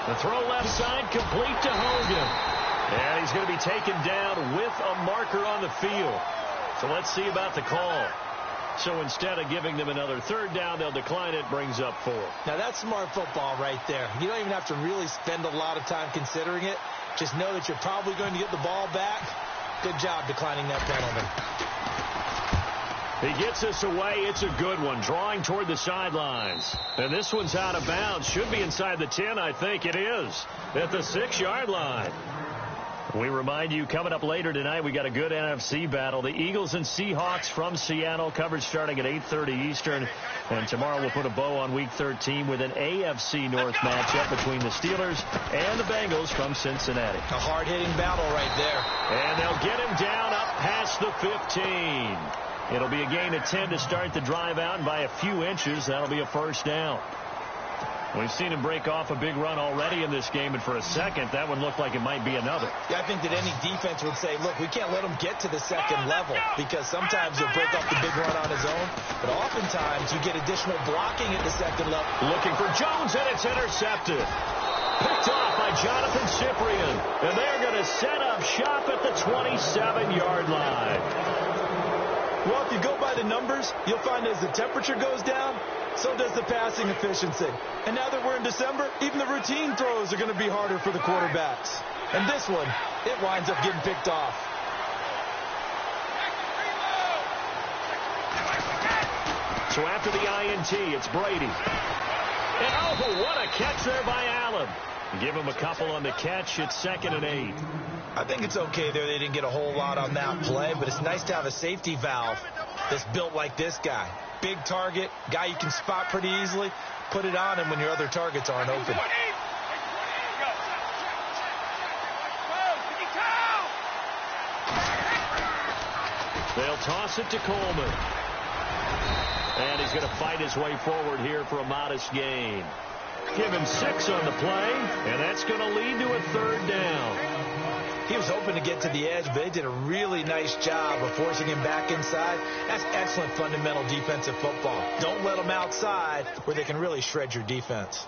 The throw left side, complete to Hogan. And he's going to be taken down with a marker on the field. So let's see about the call. So instead of giving them another third down, they'll decline it, brings up 4. Now that's smart football right there. You don't even have to really spend a lot of time considering it. Just know that you're probably going to get the ball back. Good job declining that penalty. He gets us away. It's a good one. Drawing toward the sidelines. And this one's out of bounds. Should be inside the 10, I think. It is. At the 6-yard line. We remind you, coming up later tonight, we got a good NFC battle. The Eagles and Seahawks from Seattle, coverage starting at 8:30 Eastern. And tomorrow we'll put a bow on Week 13 with an AFC North matchup between the Steelers and the Bengals from Cincinnati. A hard-hitting battle right there. And they'll get him down up past the 15. It'll be a gain of 10 to start the drive out, and by a few inches, that'll be a first down. We've seen him break off a big run already in this game, and for a second, that one looked like it might be another. Yeah, I think that any defense would say, look, we can't let him get to the second level, because sometimes he'll break off the big run on his own, but oftentimes you get additional blocking at the second level. Looking for Jones, and it's intercepted. Picked off by Jonathan Cyprien, and they're going to set up shop at the 27-yard line. Well, if you go by the numbers, you'll find as the temperature goes down, so does the passing efficiency. And now that we're in December, even the routine throws are going to be harder for the quarterbacks. And this one, it winds up getting picked off. So after the INT, it's Brady. And oh, what a catch there by Allen. Give him a couple on the catch. It's 2nd and 8. I think it's okay there. They didn't get a whole lot on that play, but it's nice to have a safety valve that's built like this guy. Big target, guy you can spot pretty easily. Put it on him when your other targets aren't open. They'll toss it to Coleman. And he's going to fight his way forward here for a modest gain. Give him 6 on the play, and that's going to lead to a 3rd down. He was hoping to get to the edge, but they did a really nice job of forcing him back inside. That's excellent fundamental defensive football. Don't let them outside where they can really shred your defense.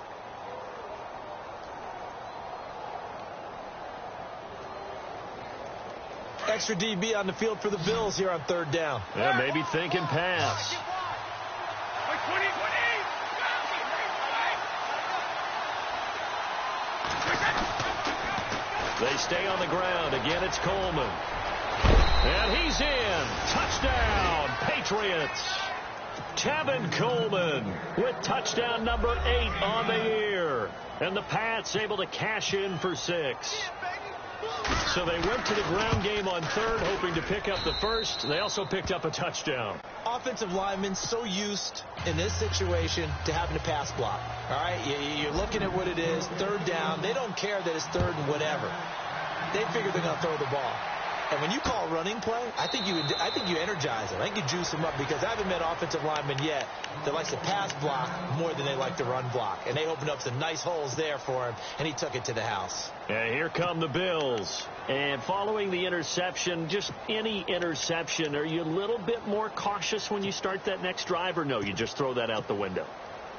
Extra DB on the field for the Bills here on 3rd down. Yeah, maybe thinking pass. They stay on the ground. Again, it's Coleman. And he's in. Touchdown, Patriots. Tevin Coleman with touchdown number 8 on the year. And the Pats able to cash in for 6. So they went to the ground game on 3rd, hoping to pick up the 1st. They also picked up a touchdown. Offensive linemen so used in this situation to having to pass block. All right, you're looking at what it is, 3rd down. They don't care that it's 3rd and whatever. They figure they're going to throw the ball. And when you call running play, I think you energize them. I think you juice them up, because I haven't met offensive linemen yet that likes to pass block more than they like to run block. And they opened up some nice holes there for him, and he took it to the house. And here come the Bills. And following the interception, just any interception, are you a little bit more cautious when you start that next drive, or no, you just throw that out the window?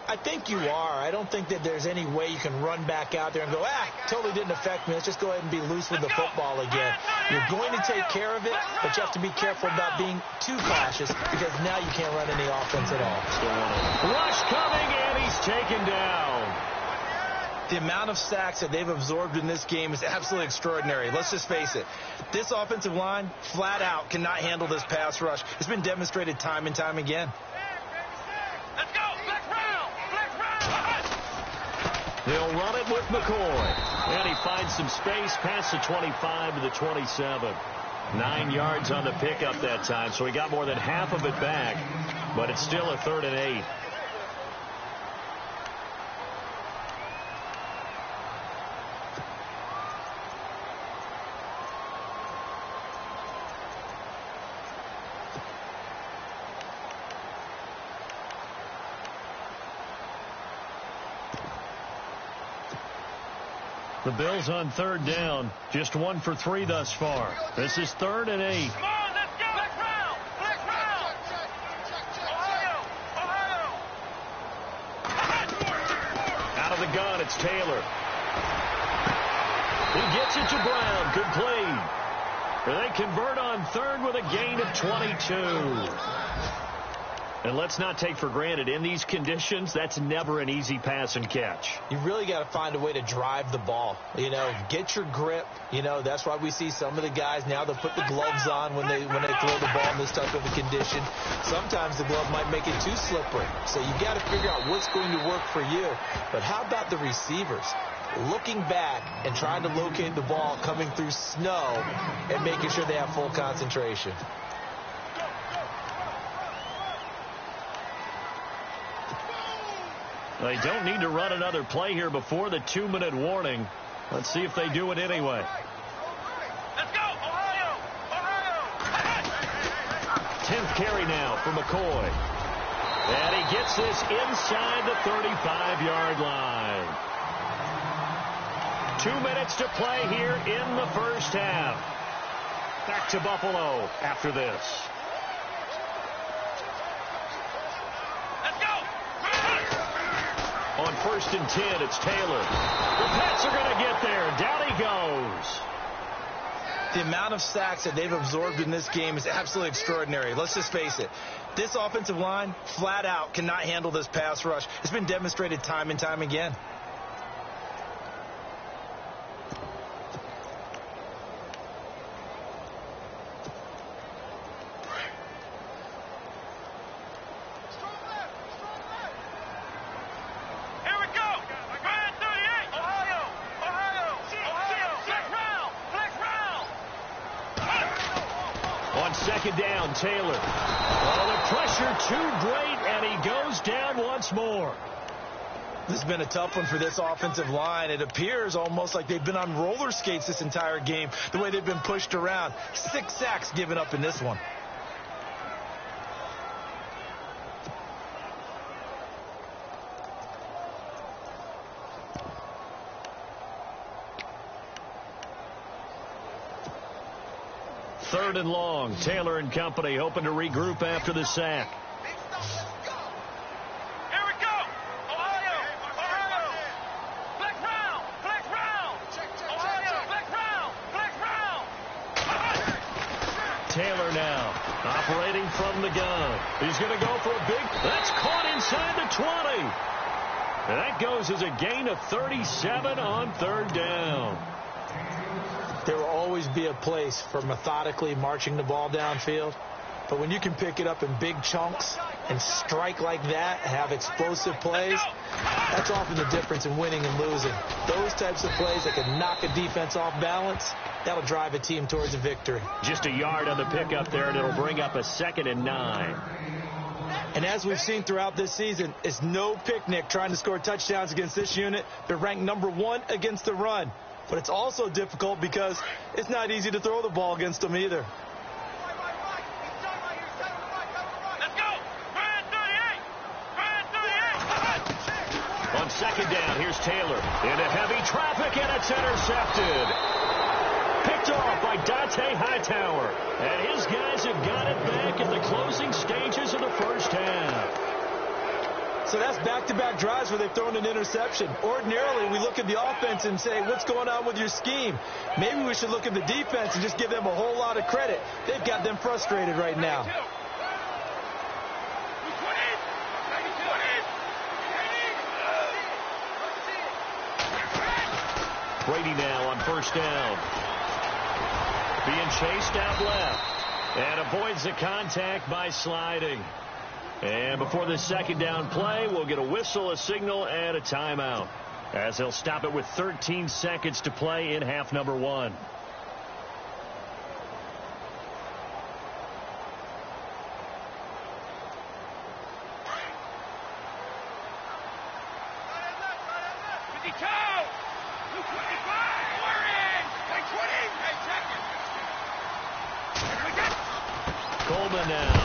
I think you are. I don't think that there's any way you can run back out there and go, totally didn't affect me. Let's just go ahead and be loose with the football again. You're going to take care of it, but you have to be careful about being too cautious, because now you can't run any offense at all. Rush coming, and he's taken down. The amount of sacks that they've absorbed in this game is absolutely extraordinary. Let's just face it. This offensive line, flat out, cannot handle this pass rush. It's been demonstrated time and time again. Let's go. They'll run it with McCoy. And he finds some space past the 25 to the 27. 9 yards on the pickup that time, so he got more than half of it back. But it's still a 3rd and 8. The Bills on 3rd down, just 1 for 3 thus far. This is 3rd and 8. Come on, let's go. Flex round. Ohio. Out of the gun, it's Taylor. He gets it to Brown. Complete. And they convert on third with a gain of 22. And let's not take for granted, in these conditions, that's never an easy pass and catch. You really got to find a way to drive the ball. Get your grip. That's why we see some of the guys now, they'll put the gloves on when they throw the ball in this type of a condition. Sometimes the glove might make it too slippery. So you got to figure out what's going to work for you. But how about the receivers? Looking back and trying to locate the ball coming through snow and making sure they have full concentration. They don't need to run another play here before the 2-minute warning. Let's see if they do it anyway. Let's go, Ohio! Ohio! 10th carry now for McCoy. And he gets this inside the 35-yard line. 2 minutes to play here in the first half. Back to Buffalo after this. On 1st and 10, it's Taylor. The Pats are going to get there. Down he goes. The amount of sacks that they've absorbed in this game is absolutely extraordinary. Let's just face it. This offensive line, flat out, cannot handle this pass rush. It's been demonstrated time and time again. Down, Taylor. Oh, the pressure too great, and he goes down once more. This has been a tough one for this offensive line. It appears almost like they've been on roller skates this entire game, the way they've been pushed around. 6 sacks given up in this one. Third and long. Taylor and company hoping to regroup after the sack. Here we go. Ohio. Ohio. Flex round. Flex round. Ohio. Flex round. Flex round. Taylor now operating from the gun. He's going to go for a big. That's caught inside the 20. And that goes as a gain of 37 on 3rd down. There will always be a place for methodically marching the ball downfield. But when you can pick it up in big chunks and strike like that, have explosive plays, that's often the difference in winning and losing. Those types of plays that can knock a defense off balance, that'll drive a team towards a victory. Just a yard on the pickup there, and it'll bring up a 2nd and 9. And as we've seen throughout this season, it's no picnic trying to score touchdowns against this unit. They're ranked #1 against the run. But it's also difficult because it's not easy to throw the ball against them either. Let's go. Brand 38. Brand 38. On 2nd down, here's Taylor. Into heavy traffic, and it's intercepted. Picked off by Dante Hightower. And his guys have got it back in the closing stages of the first half. So that's back-to-back drives where they've thrown an interception. Ordinarily, we look at the offense and say, what's going on with your scheme? Maybe we should look at the defense and just give them a whole lot of credit. They've got them frustrated right now. Brady now on 1st down. Being chased out left. And avoids the contact by sliding. And before the 2nd down play, we'll get a whistle, a signal, and a timeout, as they'll stop it with 13 seconds to play in half number 1. Coleman now.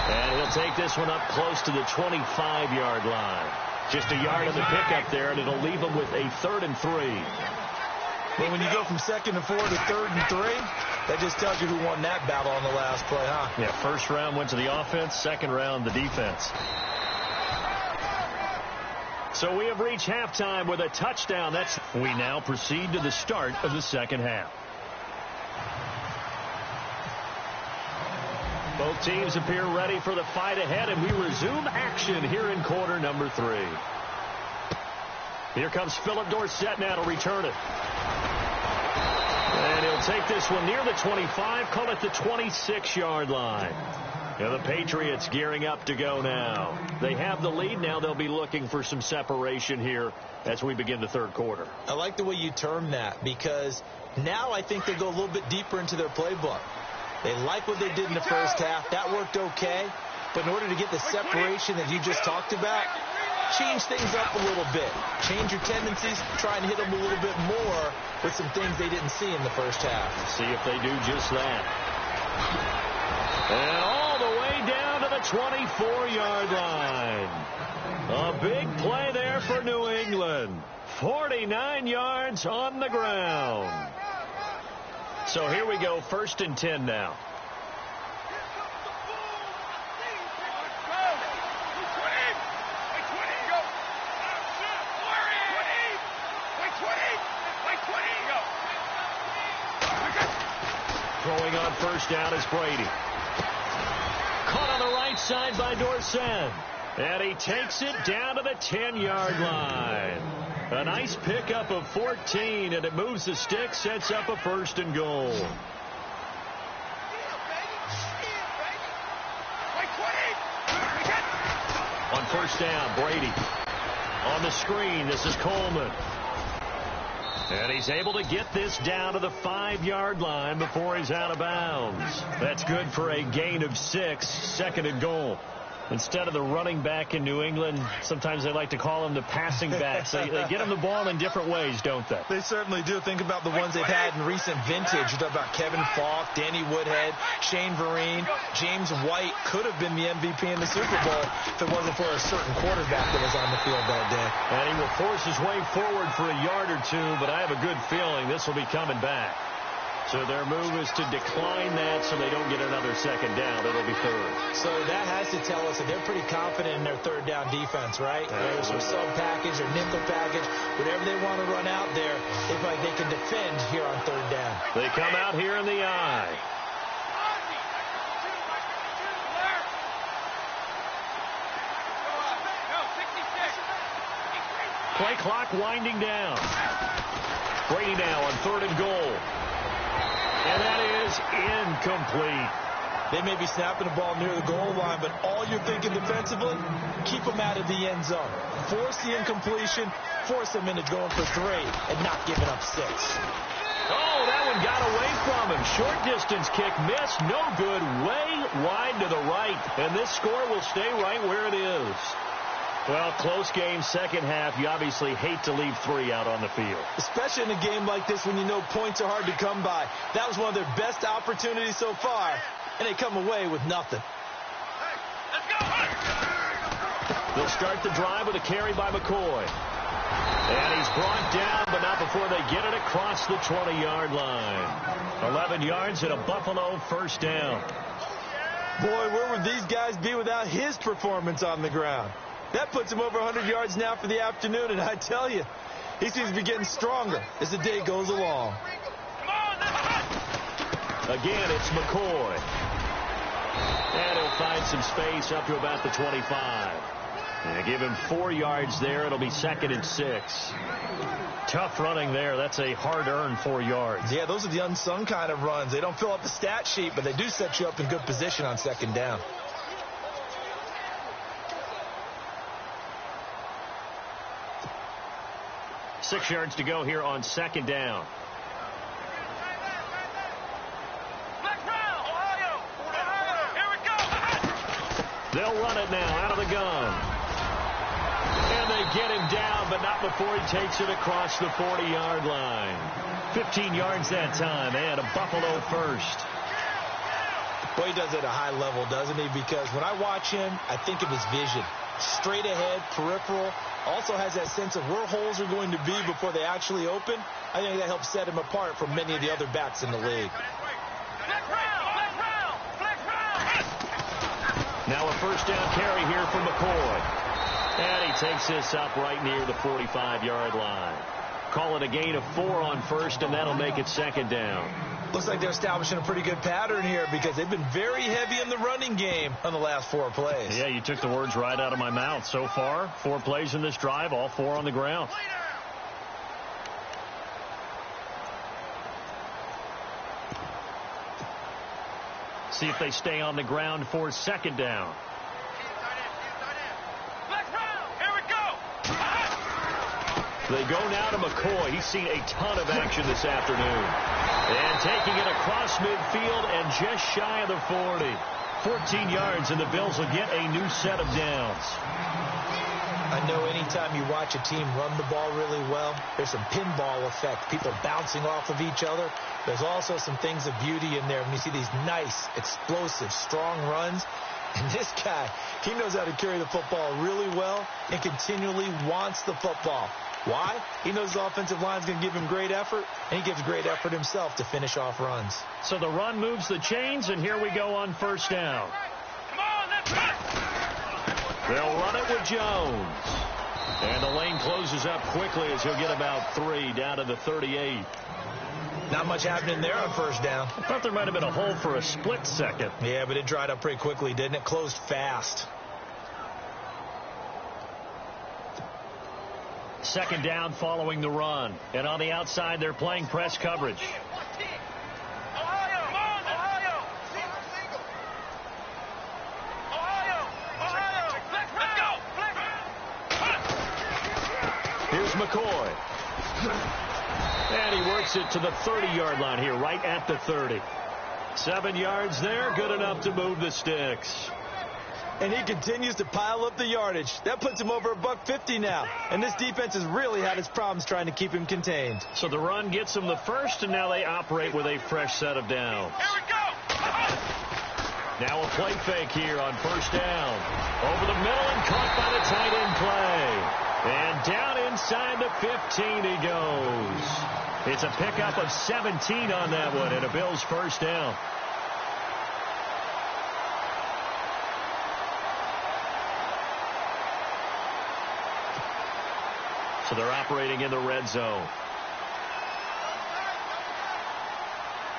And he'll take this one up close to the 25-yard line. Just a yard on the pickup there, and it'll leave them with a 3rd and 3. Well, when you go from 2nd and 4 to 3rd and 3, that just tells you who won that battle on the last play, huh? Yeah, 1st round went to the offense, 2nd round the defense. So we have reached halftime with a touchdown. We now proceed to the start of the second half. Both teams appear ready for the fight ahead, and we resume action here in quarter number 3. Here comes Philip Dorsett now to return it. And he'll take this one near the 25, call it the 26-yard line. Now the Patriots gearing up to go now. They have the lead. Now they'll be looking for some separation here as we begin the third quarter. I like the way you term that, because now I think they go a little bit deeper into their playbook. They like what they did in the first half. That worked okay. But in order to get the separation that you just talked about, change things up a little bit. Change your tendencies. Try and hit them a little bit more with some things they didn't see in the first half. See if they do just that. And all the way down to the 24-yard line. A big play there for New England. 49 yards on the ground. So here we go, 1st and 10 now. Throwing on 1st down is Brady. Caught on the right side by Dorsett. And he takes it down to the 10-yard line. A nice pickup of 14, and it moves the stick, sets up a 1st and goal. On 1st down, Brady. On the screen, this is Coleman. And he's able to get this down to the 5-yard line before he's out of bounds. That's good for a gain of 6, 2nd and goal. Instead of the running back in New England, sometimes they like to call them the passing backs. They get them the ball in different ways, don't they? They certainly do. Think about the ones they've had in recent vintage. You talk about Kevin Falk, Danny Woodhead, Shane Vereen, James White could have been the MVP in the Super Bowl if it wasn't for a certain quarterback that was on the field that day. And he will force his way forward for a yard or two, but I have a good feeling this will be coming back. So their move is to decline that so they don't get another 2nd down. It'll be 3rd. So that has to tell us that they're pretty confident in their 3rd down defense, right? Whether it's sub package or nickel package, whatever they want to run out there, they feel like they can defend here on 3rd down. They come out here in the eye. Play clock winding down. Brady now on 3rd and goal. And that is incomplete. They may be snapping the ball near the goal line, but all you're thinking defensively, keep them out of the end zone. Force the incompletion, force them into going for 3 and not giving up 6. Oh, that one got away from him. Short distance kick missed. No good. Way wide to the right. And this score will stay right where it is. Well, close game, 2nd half. You obviously hate to leave 3 out on the field. Especially in a game like this when you know points are hard to come by. That was one of their best opportunities so far, and they come away with nothing. They'll start the drive with a carry by McCoy. And he's brought down, but not before they get it across the 20-yard line. 11 yards and a Buffalo 1st down. Boy, where would these guys be without his performance on the ground? That puts him over 100 yards now for the afternoon, and I tell you, he seems to be getting stronger as the day goes along. Again, it's McCoy. And he'll find some space up to about the 25. And give him 4 yards there. It'll be 2nd and 6. Tough running there. That's a hard-earned 4 yards. Yeah, those are the unsung kind of runs. They don't fill up the stat sheet, but they do set you up in good position on 2nd down. Six yards to go here on 2nd down. They'll run it now out of the gun. And they get him down, but not before he takes it across the 40-yard line. 15 yards that time, and a Buffalo 1st. Well, he does it at a high level, doesn't he? Because when I watch him, I think of his vision. Straight ahead, peripheral. Also has that sense of where holes are going to be before they actually open. I think that helps set him apart from many of the other backs in the league. Now a 1st down carry here for McCoy. And he takes this up right near the 45-yard line. Call it a gain of 4 on first, and that'll make it second down. Looks like they're establishing a pretty good pattern here because they've been very heavy in the running game on the last 4 plays. Yeah, you took the words right out of my mouth. So far, 4 plays in this drive, all 4 on the ground. See if they stay on the ground for second down. They go now to McCoy. He's seen a ton of action this afternoon. And taking it across midfield and just shy of the 40. 14 yards, and the Bills will get a new set of downs. I know anytime you watch a team run the ball really well, there's some pinball effect, people bouncing off of each other. There's also some things of beauty in there when you see these nice, explosive, strong runs. And this guy, he knows how to carry the football really well and continually wants the football. Why? He knows the offensive line's going to give him great effort, and he gives great effort himself to finish off runs. So the run moves the chains, and here we go on first down. Come on, let's run. They'll run it with Jones. And the lane closes up quickly as he'll get about 3 down to the 38. Not much happening there on first down. I thought there might have been a hole for a split second. Yeah, but it dried up pretty quickly, didn't it? Closed fast. Second down following the run. And on the outside, they're playing press coverage. Ohio, come on, Ohio. Ohio, let's go. Here's McCoy. And he works it to the 30-yard line here, right at the 30. 7 yards there, good enough to move the sticks. And he continues to pile up the yardage. That puts him over $150 now. And this defense has really had its problems trying to keep him contained. So the run gets them the first, and now they operate with a fresh set of downs. Here we go. Now a play fake here on first down. Over the middle and caught by the tight end play. And down inside the 15 he goes. It's a pickup of 17 on that one, and a Bills first down. So they're operating in the red zone.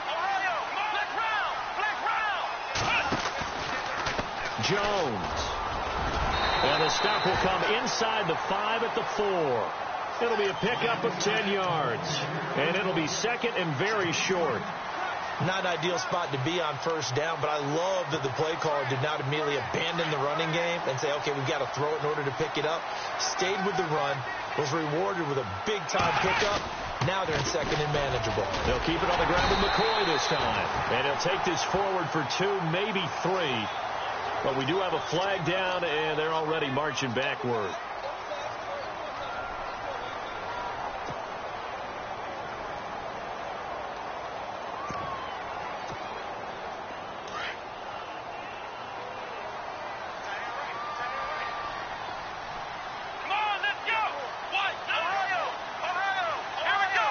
Ohio, black round. Jones. And the stop will come inside the 5 at the 4. It'll be a pickup of 10 yards. And it'll be second and very short. Not an ideal spot to be on first down, but I love that the play caller did not immediately abandon the running game and say, okay, we've got to throw it in order to pick it up. Stayed with the run, was rewarded with a big-time pickup. Now they're in second and manageable. They'll keep it on the ground with McCoy this time. And he'll take this forward for 2, maybe 3. But we do have a flag down, and they're already marching backward. Come on, let's go. White, Ohio. Here we go.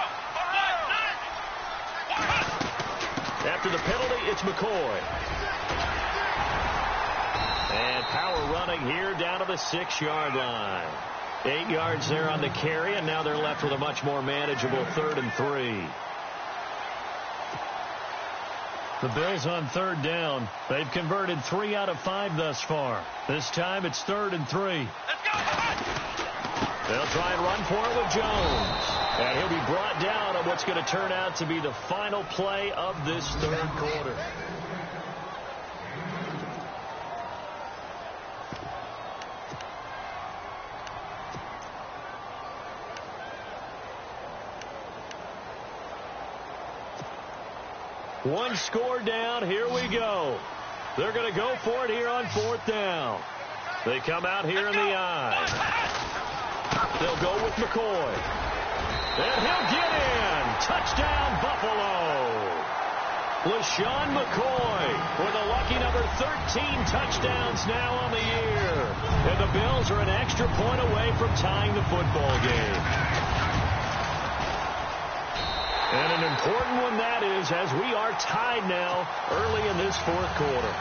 White. After the penalty, it's McCoy. And power running here down to the 6-yard line. 8 yards there on the carry, and now they're left with a much more manageable 3rd and 3. The Bills on third down. They've converted 3 out of 5 thus far. This time it's 3rd and 3. Let's go. They'll try and run for it with Jones. And he'll be brought down on what's going to turn out to be the final play of this third quarter. One score down. Here we go. They're going to go for it here on 4th down. They come out here in the eye. They'll go with McCoy. And he'll get in. Touchdown, Buffalo. LeSean McCoy with a lucky number 13 touchdowns now on the year. And the Bills are an extra point away from tying the football game. And an important one that is, as we are tied now early in this 4th quarter.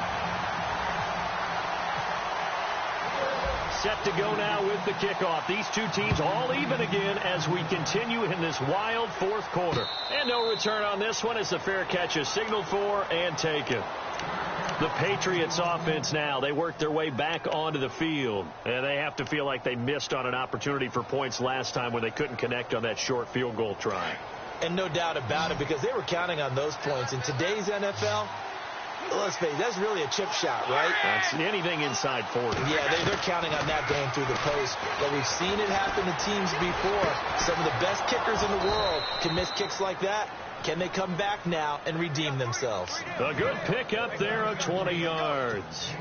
set to go now with the kickoff. These two teams all even again as we continue in this wild fourth quarter. And no return on this one as the fair catch is signaled for and taken. The Patriots offense now, they work their way back onto the field. And they have to feel like they missed on an opportunity for points last time when they couldn't connect on that short field goal try. And no doubt about it, because they were counting on those points. In today's NFL, let's face it, that's really a chip shot, right? That's anything inside 40. Yeah, they're counting on that going through the post. But we've seen it happen to teams before. Some of the best kickers in the world can miss kicks like that. Can they come back now and redeem themselves? A good pickup there of 20 yards.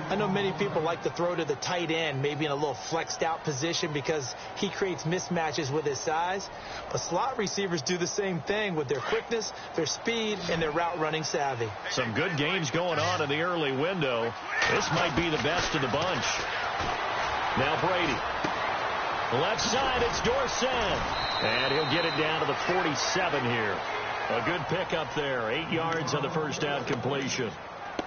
I know many people like to throw to the tight end, maybe in a little flexed out position because he creates mismatches with his size. But slot receivers do the same thing with their quickness, their speed, and their route running savvy. Some good games going on in the early window. This might be the best of the bunch. Now Brady. Left side, it's Dorsett. And he'll get it down to the 47 here. A good pickup there. 8 yards on the first down completion.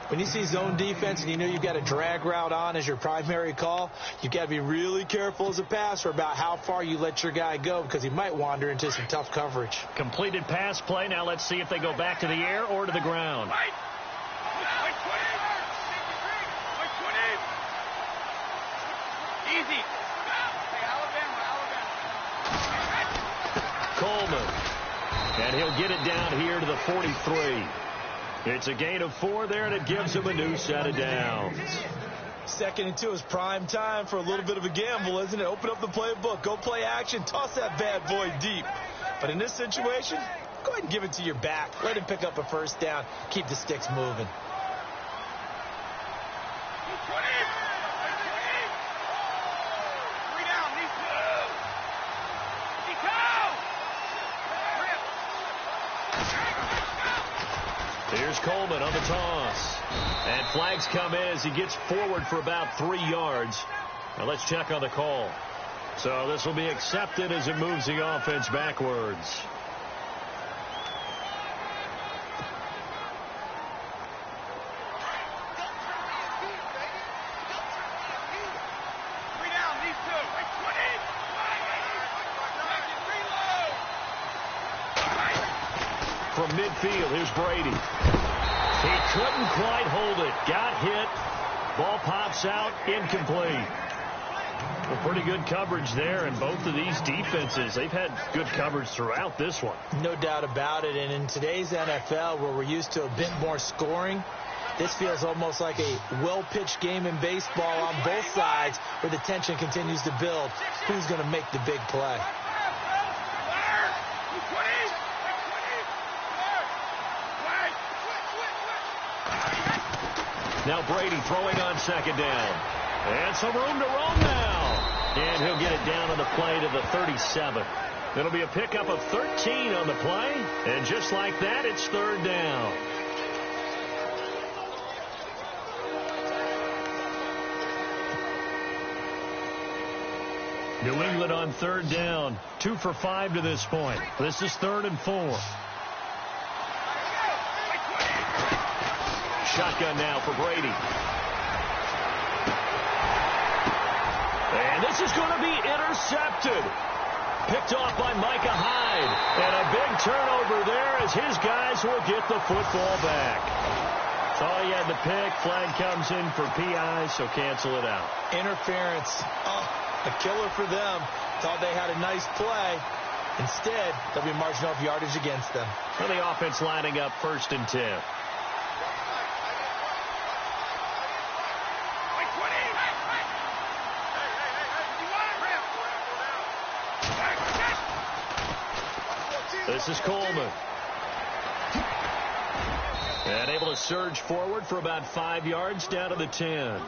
When you see zone defense and you know you've got a drag route on as your primary call, you've got to be really careful as a passer about how far you let your guy go because he might wander into some tough coverage. Completed pass play. Now let's see if they go back to the air or to the ground. Easy. Coleman. And he'll get it down here to the 43. It's a gain of 4 there, and it gives him a new set of downs. 2nd and 2 is prime time for a little bit of a gamble, isn't it? Open up the playbook, go play action, toss that bad boy deep. But in this situation, go ahead and give it to your back. Let him pick up a first down. Keep the sticks moving. Here's Coleman on the toss. And flags come in as he gets forward for about 3 yards. Now let's check on the call. So this will be accepted as it moves the offense backwards. From midfield, here's Brady. He couldn't quite hold it. Got hit. Ball pops out. Incomplete. Well, pretty good coverage there, and both of these defenses, they've had good coverage throughout this one. No doubt about it, and in today's NFL, where we're used to a bit more scoring, this feels almost like a well-pitched game in baseball on both sides where the tension continues to build. Who's going to make the big play? Now Brady throwing on 2nd down. And some room to roam now. And he'll get it down on the play to the 37. It'll be a pickup of 13 on the play. And just like that, it's 3rd down. New England on 3rd down. 2 for 5 to this point. This is 3rd and 4. Shotgun now for Brady. And this is going to be intercepted. Picked off by Micah Hyde. And a big turnover there as his guys will get the football back. So he had the pick. Flag comes in for PI, so cancel it out. Interference. Oh, a killer for them. Thought they had a nice play. Instead, there'll be marginal yardage against them. And the offense lining up 1st and 10. This is Coleman. And able to surge forward for about 5 yards down to the 10.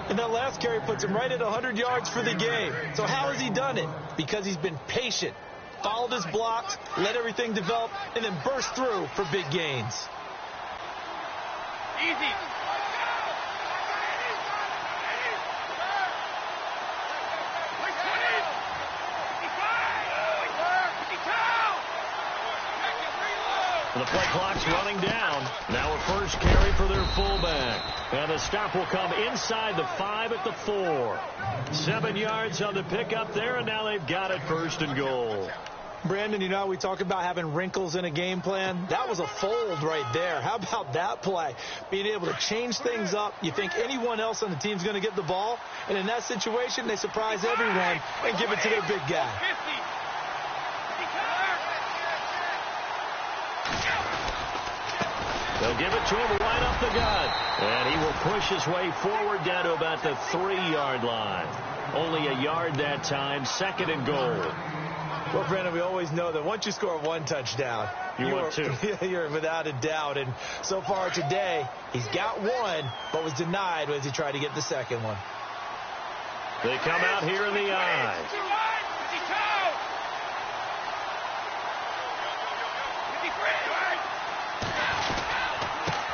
And that last carry puts him right at 100 yards for the game. So how has he done it? Because he's been patient, followed his blocks, let everything develop, and then burst through for big gains. Easy. The play clock's running down. Now a first carry for their fullback. And the stop will come inside the 5 at the 4. 7 yards on the pickup there, and now they've got it 1st and goal. Brandon, you know, we talk about having wrinkles in a game plan. That was a fold right there. How about that play? Being able to change things up. You think anyone else on the team's going to get the ball, and in that situation, they surprise everyone and give it to their big guy. They'll give it to him right up the gut. And he will push his way forward down to about the 3-yard line. Only a yard that time, 2nd and goal. Well, Brandon, we always know that once you score 1 touchdown, you're without a doubt. And so far today, he's got 1, but was denied as he tried to get the 2nd one. They come out here in the eye.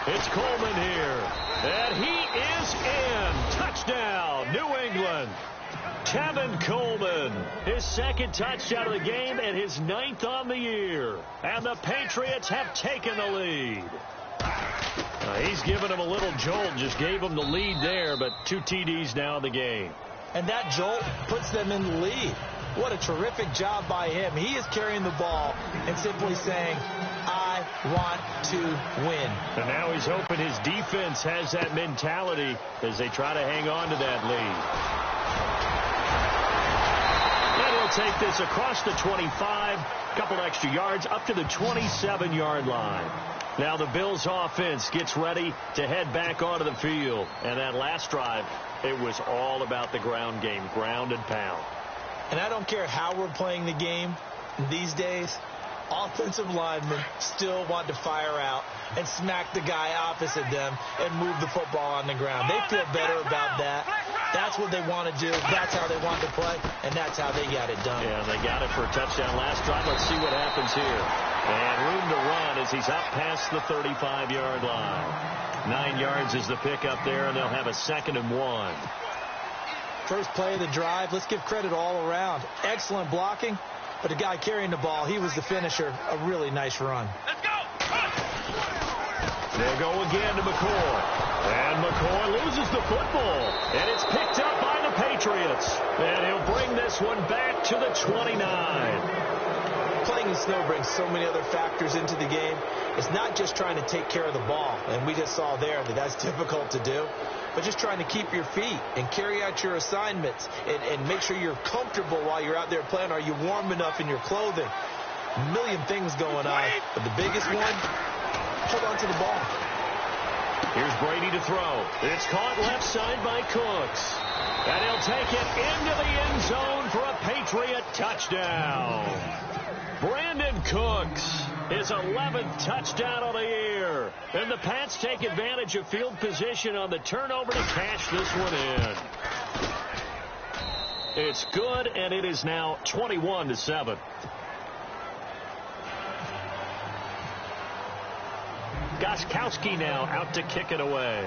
It's Coleman here, and he is in. Touchdown, New England. Tevin Coleman, his 2nd touchdown of the game and his 9th on the year. And the Patriots have taken the lead. He's given him a little jolt, just gave him the lead there, but 2 TDs now in the game. And that jolt puts them in the lead. What a terrific job by him. He is carrying the ball and simply saying, I want to win. And now he's hoping his defense has that mentality as they try to hang on to that lead. And he'll take this across the 25, couple extra yards, up to the 27-yard line. Now the Bills offense gets ready to head back onto the field. And that last drive, it was all about the ground game, ground and pound. And I don't care how we're playing the game these days, offensive linemen still want to fire out and smack the guy opposite them and move the football on the ground. They feel better about that. That's what they want to do. That's how they want to play, and that's how they got it done. Yeah, they got it for a touchdown last drive. Let's see what happens here. And room to run as he's up past the 35-yard line. 9 yards is the pickup there, and they'll have a 2nd and 1. First play of the drive, let's give credit all around. Excellent blocking, but the guy carrying the ball, he was the finisher. A really nice run. Let's go! They'll go again to McCoy. And McCoy loses the football. And it's picked up by the Patriots. And he'll bring this one back to the 29. Playing in snow brings so many other factors into the game. It's not just trying to take care of the ball, and we just saw there that that's difficult to do, but just trying to keep your feet and carry out your assignments and make sure you're comfortable while you're out there playing. Are you warm enough in your clothing? A million things going on, but the biggest one, hold on to the ball. Here's Brady to throw. It's caught left side by Cooks. And he'll take it into the end zone for a Patriot touchdown. Brandon Cooks, his 11th touchdown of the year. And the Pats take advantage of field position on the turnover to cash this one in. It's good, and it is now 21-7. Gostkowski now out to kick it away.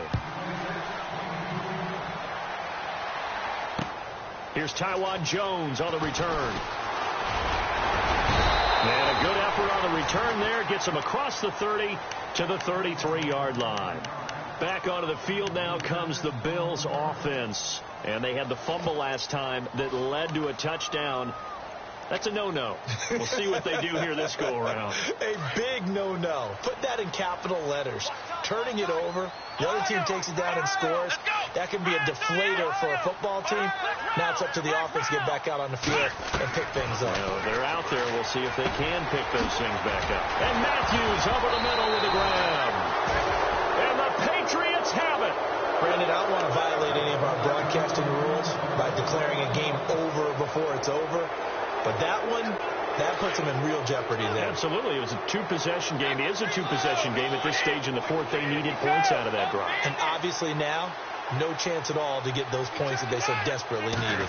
Here's Taiwan Jones on the return. And a good effort on the return there. Gets him across the 30 to the 33-yard line. Back onto the field now comes the Bills offense. And they had the fumble last time that led to a touchdown. That's a no-no. We'll see what they do here this go-around. A big no-no. Put that in capital letters. Turning it over, the other team takes it down and scores. That can be a deflator for a football team. Now it's up to the offense to get back out on the field and pick things up. They're out there. We'll see if they can pick those things back up. And Matthews over the middle with a grab. And the Patriots have it. Brandon, I don't want to violate any of our broadcasting rules by declaring a game over before it's over. But that one, that puts them in real jeopardy there. Absolutely. It was a two-possession game. It is a two-possession game at this stage in the fourth. They needed points out of that drive. And obviously now, no chance at all to get those points that they so desperately needed.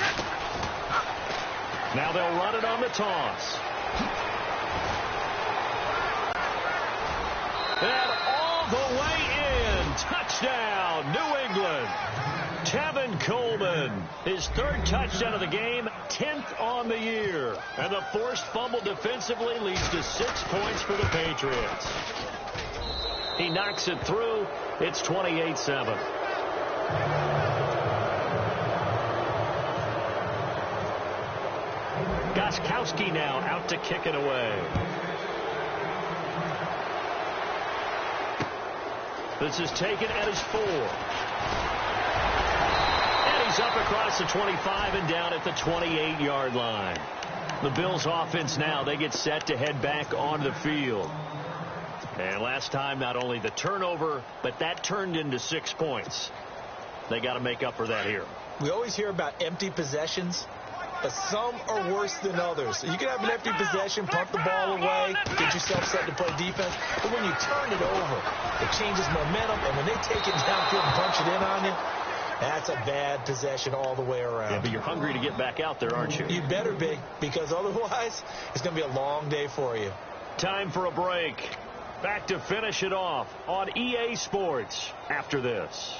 Now they'll run it on the toss. And all the way in. Touchdown, New England. Tevin Coleman, his third touchdown of the game, 10th on the year. And the forced fumble defensively leads to 6 points for the Patriots. He knocks it through. It's 28-7. Gostkowski now out to kick it away. This is taken at his 4. And he's up across the 25 and down at the 28-yard line. The Bills offense now, they get set to head back onto the field. And last time, not only the turnover, but that turned into 6 points. They got to make up for that here. We always hear about empty possessions, but some are worse than others. You can have an empty possession, punt the ball away, get yourself set to play defense. But when you turn it over, it changes momentum. And when they take it downfield and punch it in on you, that's a bad possession all the way around. Yeah, but you're hungry to get back out there, aren't you? You better be, because otherwise it's going to be a long day for you. Time for a break. Back to finish it off on EA Sports after this.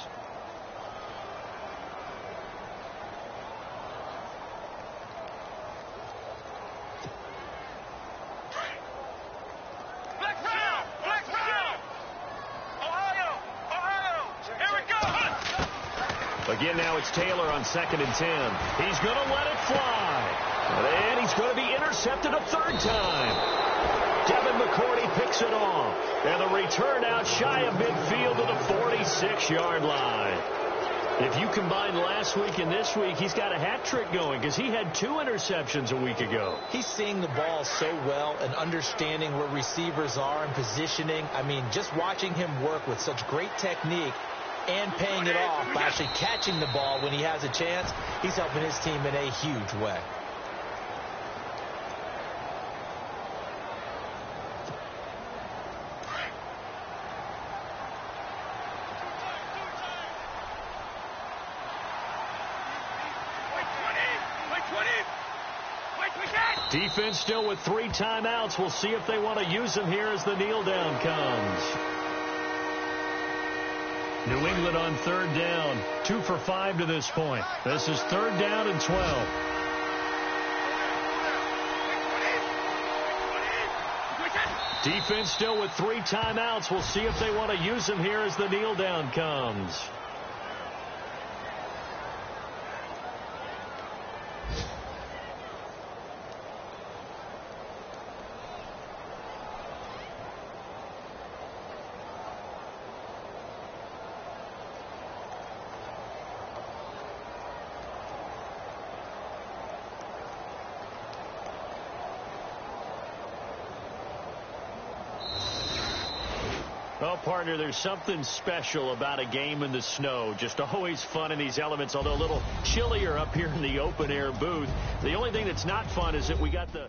Again, now it's Taylor on 2nd and 10. He's going to let it fly. And he's going to be intercepted a 3rd time. Devin McCourty picks it off. And the return out shy of midfield to the 46-yard line. If you combine last week and this week, he's got a hat trick going because he had 2 interceptions a week ago. He's seeing the ball so well and understanding where receivers are and positioning. I mean, just watching him work with such great technique and paying it off by actually catching the ball when he has a chance, he's helping his team in a huge way. Defense still with 3 timeouts. We'll see if they want to use them here as the kneel down comes. New England on 3rd down. 2 for 5 to this point. This is 3rd down and 12. Defense still with 3 timeouts. We'll see if they want to use them here as the kneel down comes. Well, partner, there's something special about a game in the snow. Just always fun in these elements, although a little chillier up here in the open-air booth. The only thing that's not fun is that we got the